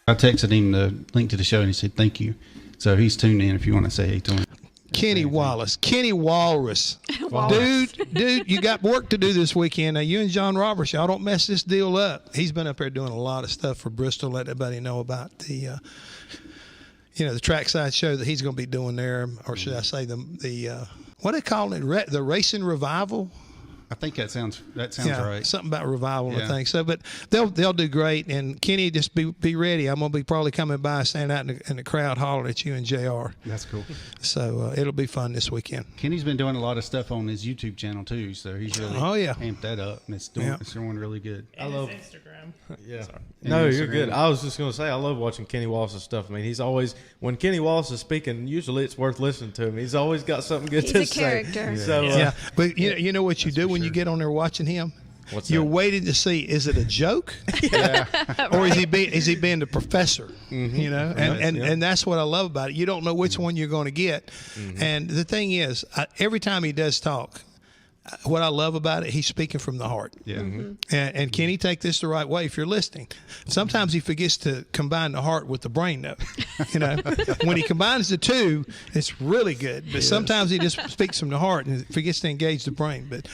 I texted him the link to the show, and he said thank you. So he's tuned in if you want to say hey to him. Kenny Wallace. Kenny Walrus. Wallace. Dude, you got work to do this weekend. Now, you and John Roberts, y'all don't mess this deal up. He's been up there doing a lot of stuff for Bristol, let everybody know about the the trackside show that he's going to be doing there, or should I say the what do they call it? The Racing Revival? I think that sounds right. Something about revival, I think. So, but they'll do great. And Kenny, just be ready. I'm gonna be probably coming by, standing out in the crowd, hollering at you and Jr. That's cool. So it'll be fun this weekend. Kenny's been doing a lot of stuff on his YouTube channel too, so he's really amped that up, and it's doing really good. And I love Instagram. Yeah. No, you're good. I was just gonna say I love watching Kenny Wallace's stuff. I mean, he's always when Kenny Wallace is speaking, usually it's worth listening to him. He's always got something good to say. He's a character. So but you know what you do when you get on there watching him? What's You're that? waiting to see, is it a joke? Or is he being the professor? You know, and that's what I love about it. You don't know which one you're going to get. And the thing is, every time he does talk, what I love about it, he's speaking from the heart. Yeah. And can he take this the right way if you're listening? Sometimes he forgets to combine the heart with the brain, though. You know, when he combines the two, it's really good. But sometimes he just speaks from the heart and forgets to engage the brain. But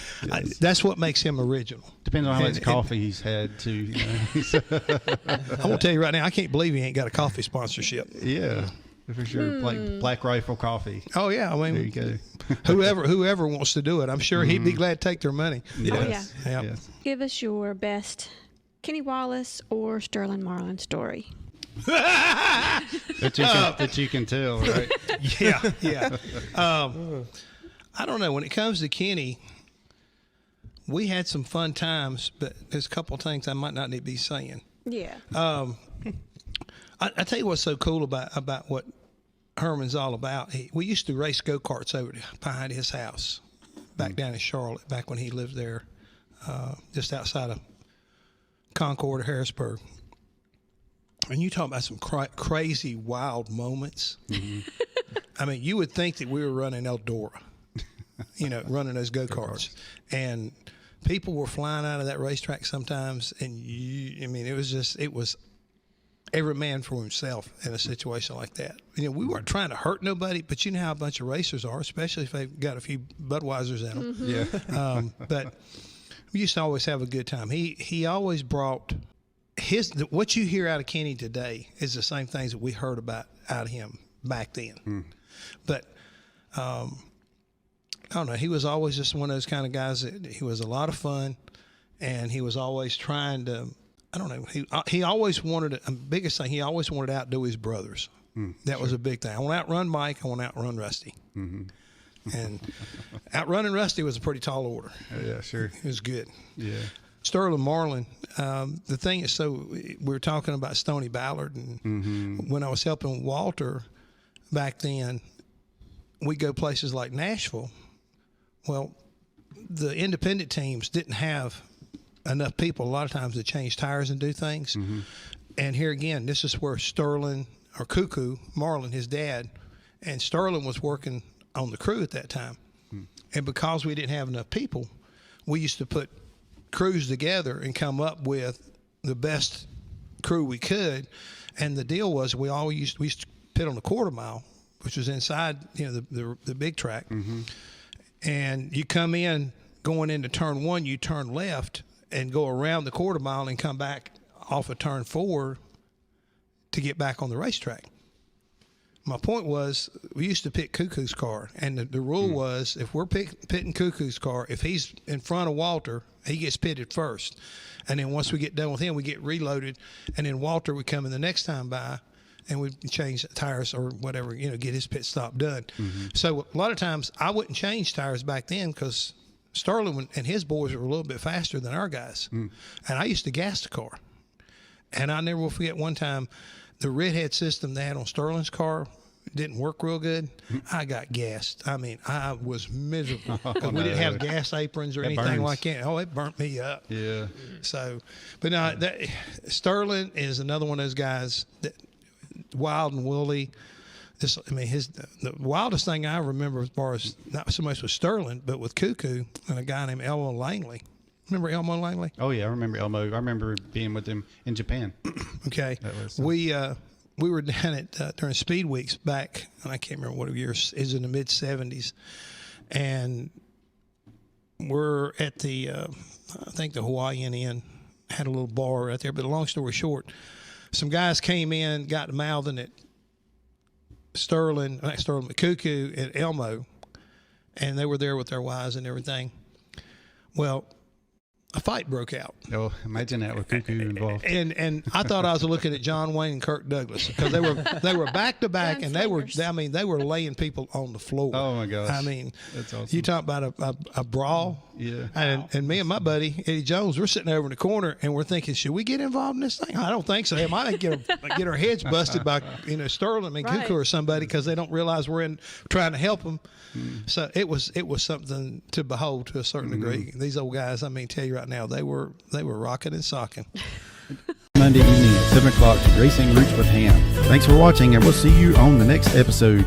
that's what makes him original. Depends on how much coffee he's had, too. You know? I'm going to tell you right now, I can't believe he ain't got a coffee sponsorship. Yeah. For sure, Black Rifle Coffee. Oh yeah, I mean, there you go. whoever wants to do it, I'm sure he'd be glad to take their money. Yes. Oh yeah. Yes. Give us your best Kenny Wallace or Sterling Marlin story. that you can tell, right? Yeah. I don't know. When it comes to Kenny, we had some fun times, but there's a couple of things I might not need to be saying. Yeah. I tell you what's so cool about what Herman's all about. We used to race go-karts over behind his house back down in Charlotte, back when he lived there, just outside of Concord or Harrisburg. And you talk about some crazy, wild moments. I mean, you would think that we were running Eldora, running those go-karts. And people were flying out of that racetrack sometimes. And, it was every man for himself in a situation like that. We weren't trying to hurt nobody, but you know how a bunch of racers are, especially if they've got a few Budweisers in them. Yeah. But we used to always have a good time. He always brought what you hear out of Kenny today is the same things that we heard about out of him back then. But I don't know. He was always just one of those kind of guys that he was a lot of fun, and he was always trying to. I don't know. He always wanted the biggest thing. He always wanted to outdo his brothers. That was a big thing. I want to outrun Mike. I want to outrun Rusty. And outrunning Rusty was a pretty tall order. Yeah, sure. It was good. Yeah. Sterling Marlin. The thing is, we were talking about Stoney Ballard, and when I was helping Walter back then, we go places like Nashville. Well, the independent teams didn't have enough people a lot of times to change tires and do things. And here again, this is where Sterling or Coo Coo Marlin, his dad, and Sterling was working on the crew at that time. And because we didn't have enough people, we used to put crews together and come up with the best crew we could. And the deal was we used to pit on the quarter mile, which was inside the big track. And you come in going into turn one, you turn left and go around the quarter mile and come back off of turn 4 to get back on the racetrack. My point was, we used to pit Coo Coo's car, and the rule was, if we're pitting Coo Coo's car, if he's in front of Walter, he gets pitted first. And then once we get done with him, we get reloaded, and then Walter would come in the next time by, and we'd change tires or whatever, get his pit stop done. So a lot of times, I wouldn't change tires back then because Sterling and his boys were a little bit faster than our guys. And I used to gas the car. And I never will forget one time, the redhead system they had on Sterling's car didn't work real good. I got gassed. I mean, I was miserable because we didn't have gas aprons or anything like that. Oh, it burnt me up. Yeah. So, but no, Sterling is another one of those guys that wild and woolly. The wildest thing I remember as far as not so much with Sterling, but with Coo Coo and a guy named Elmo Langley. Remember Elmo Langley? Oh yeah, I remember Elmo. I remember being with him in Japan. Okay, we were down at during Speed Weeks back, and I can't remember what year. It was in the mid '70s, and we're at the I think the Hawaiian Inn had a little bar right there. But long story short, some guys came in, got to mouthing at Coo Coo and Elmo, and they were there with their wives and everything. Well, a fight broke out. Oh, imagine that with Coo Coo involved. And I thought I was looking at John Wayne and Kirk Douglas because they were back to back, and they were laying people on the floor. Oh my gosh! I mean, that's awesome. You talk about a brawl. Yeah. And me and my buddy Eddie Jones, we're sitting over in the corner and we're thinking, should we get involved in this thing? I don't think so. They might get our heads busted by Sterling and Coo Coo or somebody because they don't realize we're trying to help them. So it was something to behold to a certain degree. These old guys, I mean, tell you right now, they were rocking and socking. Monday evening at 7 o'clock to Racing Roots with Hamm. Thanks for watching, and we'll see you on the next episode.